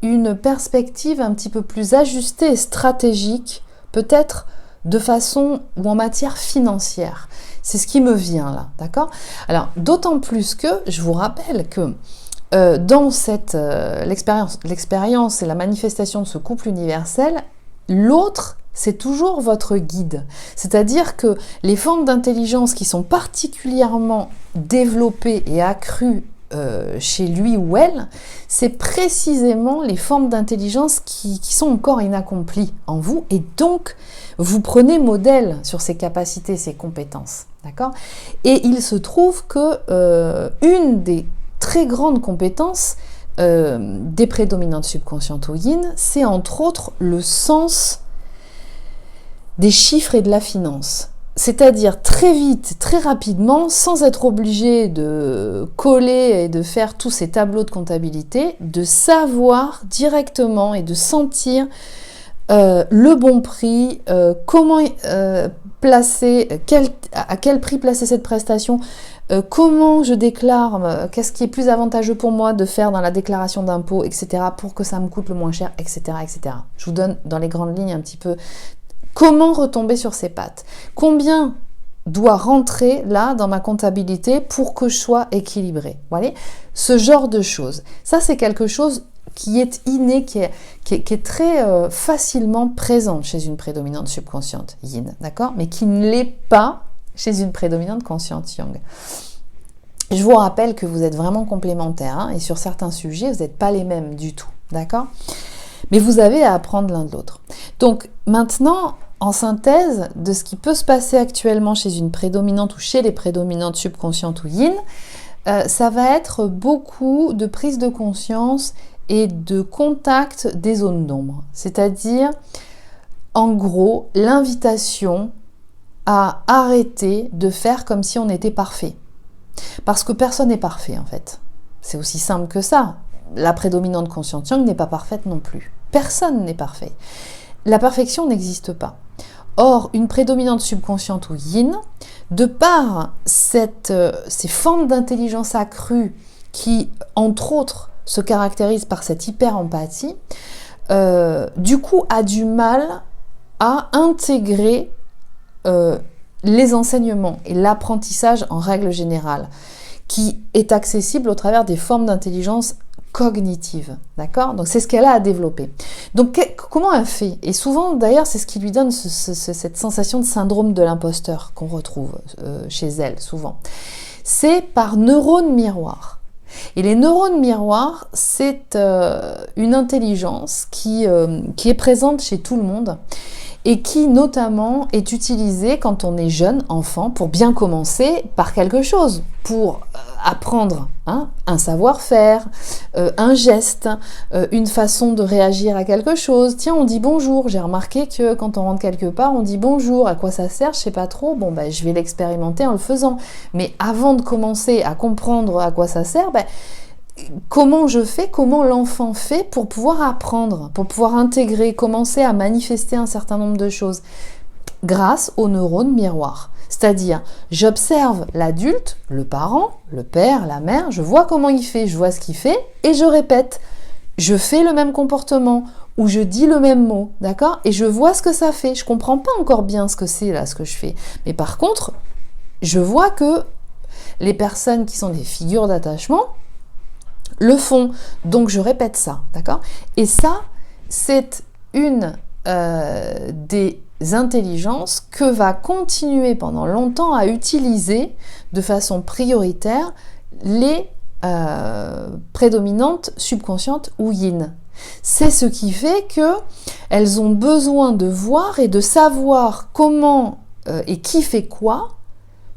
Speaker 1: une perspective un petit peu plus ajustée et stratégique, peut-être de façon ou en matière financière. C'est ce qui me vient là, d'accord ? Alors, d'autant plus que, je vous rappelle que dans l'expérience et la manifestation de ce couple universel, l'autre, c'est toujours votre guide. C'est-à-dire que les formes d'intelligence qui sont particulièrement développées et accrues chez lui ou elle, c'est précisément les formes d'intelligence qui sont encore inaccomplies en vous, et donc vous prenez modèle sur ces capacités, ces compétences, d'accord? Et il se trouve que une des très grandes compétences des prédominantes subconscientes ou yin, c'est entre autres le sens des chiffres et de la finance. C'est-à-dire très vite, très rapidement, sans être obligé de coller et de faire tous ces tableaux de comptabilité, de savoir directement et de sentir le bon prix, comment placer, à quel prix placer cette prestation, comment je déclare, qu'est-ce qui est plus avantageux pour moi de faire dans la déclaration d'impôt, etc., pour que ça me coûte le moins cher, etc., etc. Je vous donne dans les grandes lignes un petit peu comment retomber sur ses pattes. Combien doit rentrer là dans ma comptabilité pour que je sois équilibrée. Vous voyez, ce genre de choses. Ça, c'est quelque chose qui est inné, qui est très facilement présent chez une prédominante subconsciente yin, d'accord, mais qui ne l'est pas chez une prédominante consciente yang. Je vous rappelle que vous êtes vraiment complémentaires, hein, et sur certains sujets, vous n'êtes pas les mêmes du tout, d'accord? Mais vous avez à apprendre l'un de l'autre. Donc maintenant, en synthèse de ce qui peut se passer actuellement chez une prédominante ou chez les prédominantes subconscientes ou yin, ça va être beaucoup de prise de conscience et de contact des zones d'ombre. C'est-à-dire, en gros, l'invitation à arrêter de faire comme si on était parfait. Parce que personne n'est parfait en fait. C'est aussi simple que ça. La prédominante consciente yang n'est pas parfaite non plus. Personne n'est parfait. La perfection n'existe pas. Or, une prédominante subconsciente ou yin, de par ces formes d'intelligence accrue qui, entre autres, se caractérisent par cette hyper-empathie, du coup a du mal à intégrer les enseignements et l'apprentissage en règle générale, qui est accessible au travers des formes d'intelligence cognitive, d'accord? Donc c'est ce qu'elle a à développer. Donc comment elle fait? Et souvent d'ailleurs c'est ce qui lui donne cette sensation de syndrome de l'imposteur qu'on retrouve chez elle souvent. C'est par neurones miroirs. Et les neurones miroirs, c'est une intelligence qui est présente chez tout le monde et qui notamment est utilisée quand on est jeune, enfant, pour bien commencer par quelque chose, pour apprendre un savoir-faire, un geste, une façon de réagir à quelque chose. Tiens, on dit bonjour. J'ai remarqué que quand on rentre quelque part, on dit bonjour. À quoi ça sert? Je sais pas trop. Bon, ben, je vais l'expérimenter en le faisant. Mais avant de commencer à comprendre à quoi ça sert, comment je fais, comment l'enfant fait pour pouvoir apprendre, pour pouvoir intégrer, commencer à manifester un certain nombre de choses grâce aux neurones miroirs. C'est-à-dire, j'observe l'adulte, le parent, le père, la mère, je vois comment il fait, je vois ce qu'il fait et je répète. Je fais le même comportement ou je dis le même mot, d'accord? Et je vois ce que ça fait. Je comprends pas encore bien ce que c'est là, ce que je fais. Mais par contre, je vois que les personnes qui sont des figures d'attachement le font, donc je répète ça, d'accord? Et ça, c'est une des intelligences que va continuer pendant longtemps à utiliser de façon prioritaire les prédominantes subconscientes ou yin. C'est ce qui fait qu'elles ont besoin de voir et de savoir comment et qui fait quoi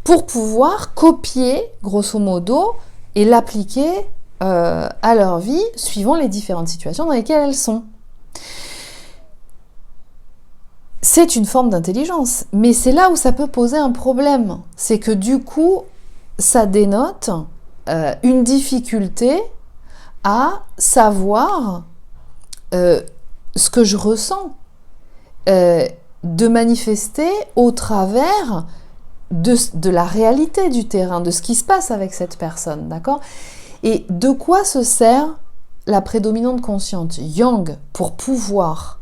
Speaker 1: pour pouvoir copier, grosso modo, et l'appliquer à leur vie, suivant les différentes situations dans lesquelles elles sont. C'est une forme d'intelligence, mais c'est là où ça peut poser un problème. C'est que du coup, ça dénote une difficulté à savoir ce que je ressens, de manifester au travers de la réalité du terrain, de ce qui se passe avec cette personne, d'accord ? Et de quoi se sert la prédominante consciente yang pour pouvoir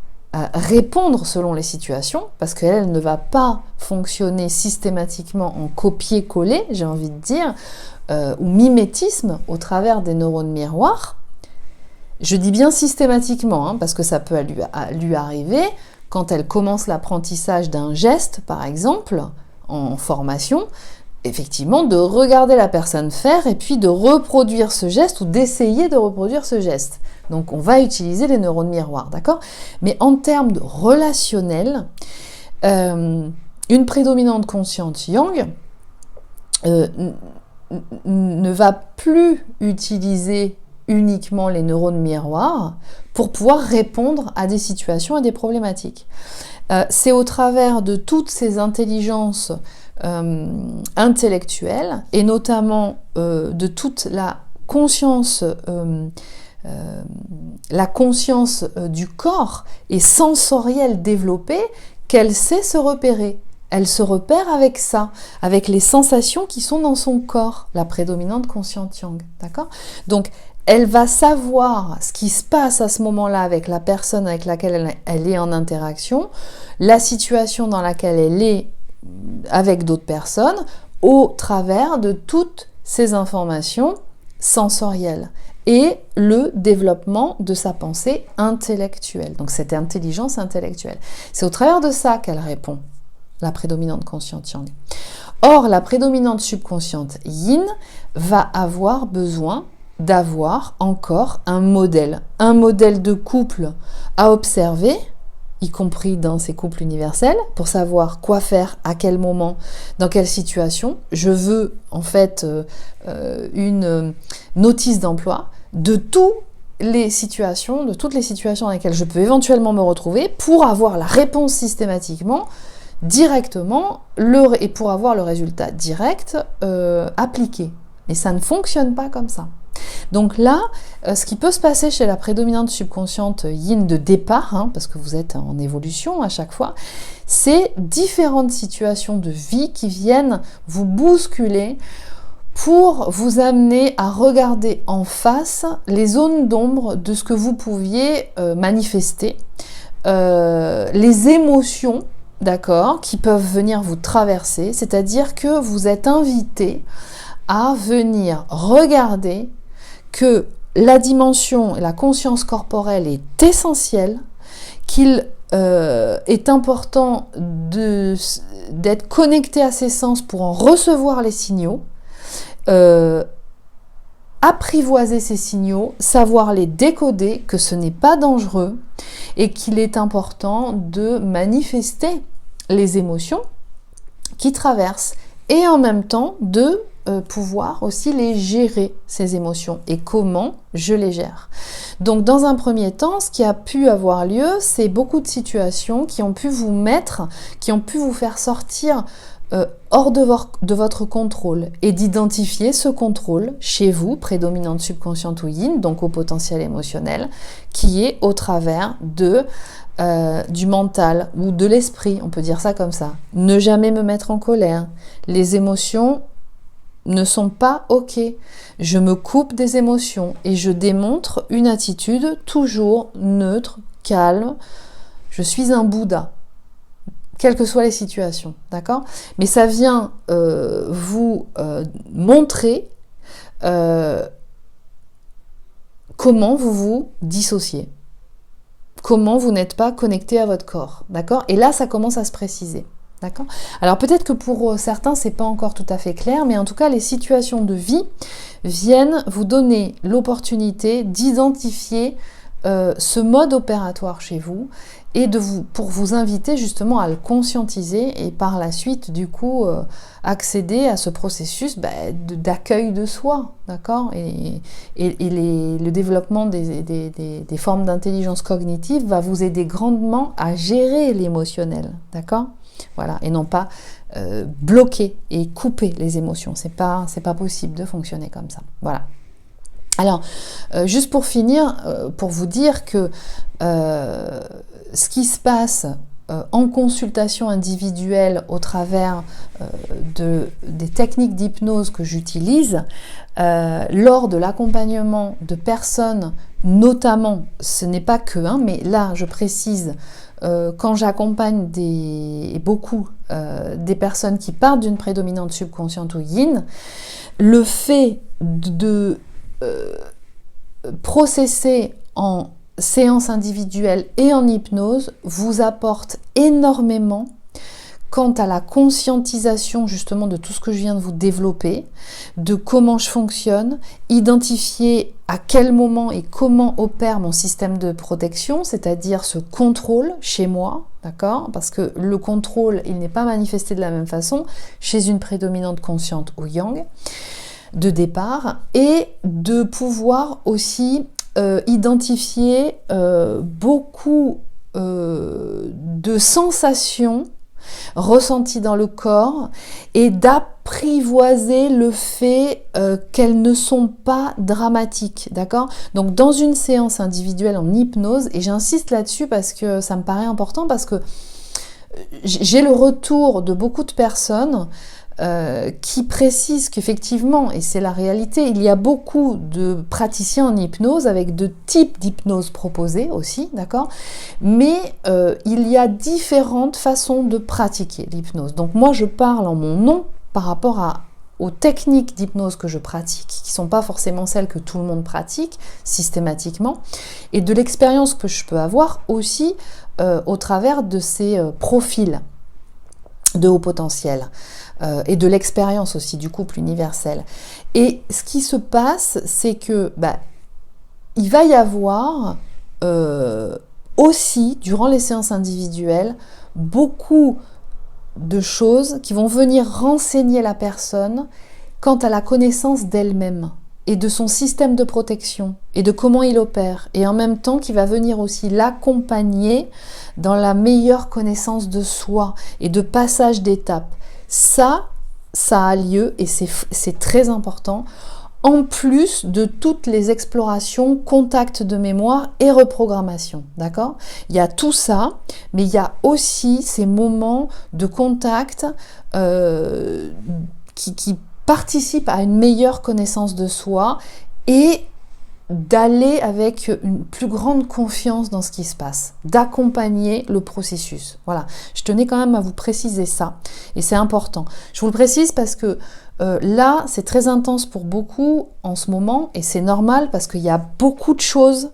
Speaker 1: répondre selon les situations, parce qu'elle ne va pas fonctionner systématiquement en copier-coller, j'ai envie de dire, ou mimétisme au travers des neurones miroirs. Je dis bien systématiquement, parce que ça peut lui arriver quand elle commence l'apprentissage d'un geste, par exemple, en formation, effectivement de regarder la personne faire et puis de reproduire ce geste ou d'essayer de reproduire ce geste. Donc on va utiliser les neurones miroirs, d'accord? Mais en termes de relationnel, une prédominante consciente yang ne va plus utiliser uniquement les neurones miroirs pour pouvoir répondre à des situations et des problématiques. C'est au travers de toutes ces intelligences intellectuelles et notamment de toute la conscience du corps et sensorielle développée qu'elle sait se repérer. Elle se repère avec ça, avec les sensations qui sont dans son corps, la prédominante consciente yang, d'accord? Donc, elle va savoir ce qui se passe à ce moment-là avec la personne avec laquelle elle est en interaction, la situation dans laquelle elle est avec d'autres personnes, au travers de toutes ces informations sensorielles et le développement de sa pensée intellectuelle, donc cette intelligence intellectuelle. C'est au travers de ça qu'elle répond, la prédominante consciente yang. Or, la prédominante subconsciente yin va avoir besoin d'avoir encore un modèle de couple à observer, y compris dans ces couples universels, pour savoir quoi faire, à quel moment, dans quelle situation. Je veux en fait une notice d'emploi de toutes les situations dans lesquelles je peux éventuellement me retrouver pour avoir la réponse systématiquement, directement, et pour avoir le résultat direct appliqué. Mais ça ne fonctionne pas comme ça. Donc là, ce qui peut se passer chez la prédominante subconsciente yin de départ, parce que vous êtes en évolution à chaque fois, c'est différentes situations de vie qui viennent vous bousculer pour vous amener à regarder en face les zones d'ombre de ce que vous pouviez manifester, les émotions, d'accord, qui peuvent venir vous traverser, c'est-à-dire que vous êtes invité à venir regarder que la dimension et la conscience corporelle est essentielle, qu'il est important d'être connecté à ses sens pour en recevoir les signaux, apprivoiser ces signaux, savoir les décoder, que ce n'est pas dangereux et qu'il est important de manifester les émotions qui traversent et en même temps de pouvoir aussi les gérer, ces émotions, et comment je les gère. Donc dans un premier temps, ce qui a pu avoir lieu, c'est beaucoup de situations qui ont pu vous faire sortir hors de votre contrôle et d'identifier ce contrôle chez vous, prédominante subconsciente ou yin, donc au potentiel émotionnel, qui est au travers du mental ou de l'esprit, on peut dire ça comme ça. Ne jamais me mettre en colère. Les émotions ne sont pas OK. Je me coupe des émotions et je démontre une attitude toujours neutre, calme. Je suis un Bouddha, quelles que soient les situations, d'accord? Mais ça vient vous montrer comment vous vous dissociez, comment vous n'êtes pas connecté à votre corps, d'accord? Et là, ça commence à se préciser. D'accord ? Alors peut-être que pour certains, c'est pas encore tout à fait clair, mais en tout cas, les situations de vie viennent vous donner l'opportunité d'identifier ce mode opératoire chez vous et pour vous inviter justement à le conscientiser et par la suite, du coup, accéder à ce processus d'accueil de soi, d'accord ? Et le développement des formes d'intelligence cognitive va vous aider grandement à gérer l'émotionnel, d'accord ? Voilà, et non pas bloquer et couper les émotions. C'est pas possible de fonctionner comme ça. Voilà. Alors, juste pour finir, pour vous dire que ce qui se passe en consultation individuelle au travers des techniques d'hypnose que j'utilise, lors de l'accompagnement de personnes, notamment, ce n'est pas que, mais là, je précise, quand j'accompagne beaucoup des personnes qui partent d'une prédominante subconsciente ou yin, le fait de processer en séance individuelle et en hypnose vous apporte énormément quant à la conscientisation justement de tout ce que je viens de vous développer, de comment je fonctionne, identifier à quel moment et comment opère mon système de protection, c'est-à-dire ce contrôle chez moi, d'accord? Parce que le contrôle, il n'est pas manifesté de la même façon chez une prédominante consciente ou yang, de départ, et de pouvoir aussi identifier beaucoup de sensations ressenties dans le corps et d'apprivoiser le fait qu'elles ne sont pas dramatiques, d'accord? Donc dans une séance individuelle en hypnose, et j'insiste là-dessus parce que ça me paraît important, parce que j'ai le retour de beaucoup de personnes qui précisent qu'effectivement, et c'est la réalité, il y a beaucoup de praticiens en hypnose avec de types d'hypnose proposés aussi, d'accord? Mais il y a différentes façons de pratiquer l'hypnose. Donc moi, je parle en mon nom par rapport aux techniques d'hypnose que je pratique, qui ne sont pas forcément celles que tout le monde pratique systématiquement, et de l'expérience que je peux avoir aussi au travers de ces profils de haut potentiel. Et de l'expérience aussi du couple universel. Et ce qui se passe, c'est que il va y avoir aussi, durant les séances individuelles, beaucoup de choses qui vont venir renseigner la personne quant à la connaissance d'elle-même et de son système de protection et de comment il opère, et en même temps qui va venir aussi l'accompagner dans la meilleure connaissance de soi et de passage d'étapes. Ça a lieu et c'est très important, en plus de toutes les explorations, contacts de mémoire et reprogrammation, d'accord? Il y a tout ça, mais il y a aussi ces moments de contact qui participent à une meilleure connaissance de soi et d'aller avec une plus grande confiance dans ce qui se passe, d'accompagner le processus. Voilà, je tenais quand même à vous préciser ça, et c'est important. Je vous le précise parce que là, c'est très intense pour beaucoup en ce moment, et c'est normal parce qu'il y a beaucoup de choses.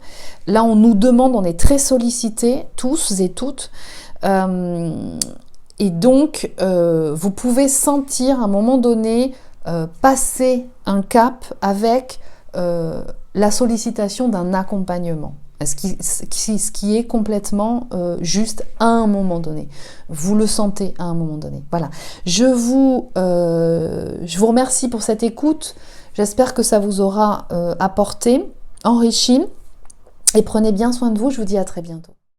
Speaker 1: Là, on nous demande, on est très sollicités, tous et toutes, et donc vous pouvez sentir à un moment donné passer un cap avec la sollicitation d'un accompagnement, ce qui est complètement juste à un moment donné. Vous le sentez à un moment donné. Voilà. Je vous remercie pour cette écoute. J'espère que ça vous aura apporté, enrichi. Et prenez bien soin de vous. Je vous dis à très bientôt.